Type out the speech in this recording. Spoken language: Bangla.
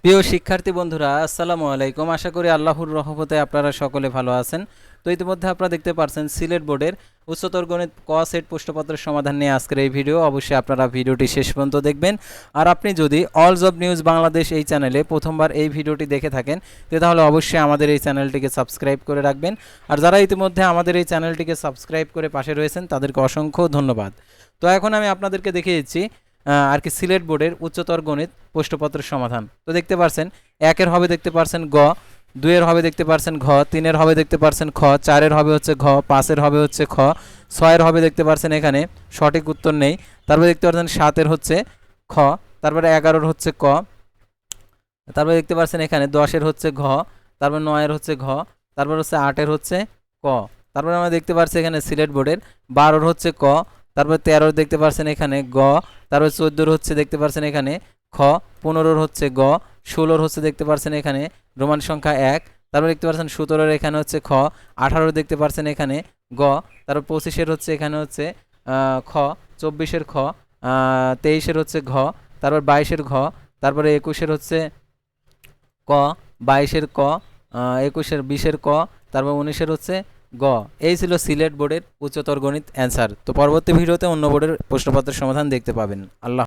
প্রিয় শিক্ষার্থী বন্ধুরা, আসসালামু আলাইকুম। আশা করি আল্লাহর রহমতে আপনারা সকলে ভালো আছেন। তো ইতিমধ্যে আপনারা দেখতে পাচ্ছেন সিলেট বোর্ডের উচ্চতর গণিত ক সেট প্রশ্নপত্রের সমাধান নিয়ে আজকের এই ভিডিও। অবশ্যই আপনারা ভিডিওটি শেষ পর্যন্ত দেখবেন। আর আপনি যদি অল জব নিউজ বাংলাদেশ এই চ্যানেলে প্রথমবার এই ভিডিওটি দেখে থাকেন তাহলে অবশ্যই আমাদের এই চ্যানেলটিকে সাবস্ক্রাইব করে রাখবেন। আর যারা ইতিমধ্যে আমাদের এই চ্যানেলটিকে সাবস্ক্রাইব করে পাশে রয়েছেন তাদেরকে অসংখ্য ধন্যবাদ। তো এখন আমি আপনাদেরকে দেখিয়ে দিচ্ছি আর কি সিলেট বোর্ডের উচ্চতর গণিত প্রশ্নপত্রের সমাধান। তো দেখতে পাচ্ছেন একের হবে দেখতে পাচ্ছেন গ, দুইয়ের হবে দেখতে পাচ্ছেন ঘ, তিনের হবে দেখতে পাচ্ছেন খ, চারের হবে হচ্ছে ঘ, পাঁচের হবে হচ্ছে খ, ছয়ের হবে দেখতে পাচ্ছেন এখানে সঠিক উত্তর নেই। তারপরে দেখতে পাচ্ছেন সাতের হচ্ছে খ, তারপরে 11-র হচ্ছে ক, তারপরে দেখতে পাচ্ছেন এখানে 10-এর হচ্ছে ঘ, তারপর 9-এর হচ্ছে ঘ, তারপর হচ্ছে 8-এর হচ্ছে ক। তারপরে আমরা দেখতে পাচ্ছি এখানে সিলেট বোর্ডের 12-র হচ্ছে ক, তারপর 13-র দেখতে পাচ্ছেন এখানে গ, তারপর 14-র হচ্ছে দেখতে পাচ্ছেন এখানে খ, 15-র হচ্ছে গ, 16-র হচ্ছে দেখতে পাচ্ছেন এখানে রোমান সংখ্যা 1, তারপর দেখতে পাচ্ছেন 17-র এখানে হচ্ছে খ, 18-র দেখতে পাচ্ছেন এখানে গ, তারপর 25-এর হচ্ছে এখানে হচ্ছে খ, 24-এর খ, 23-এর হচ্ছে ঘ, তারপর 22-এর ঘ, তারপরে 21-এর হচ্ছে ক, 22-এর ক, 21-এর 20-এর ক, তারপর 19-এর হচ্ছে গ। এই ছিল সিলেট বোর্ডের উচ্চতর গণিত অ্যান্সার। তো পরবর্তী ভিডিওতে অন্য বোর্ডের প্রশ্নপত্রের সমাধান দেখতে পাবেন। আল্লাহ।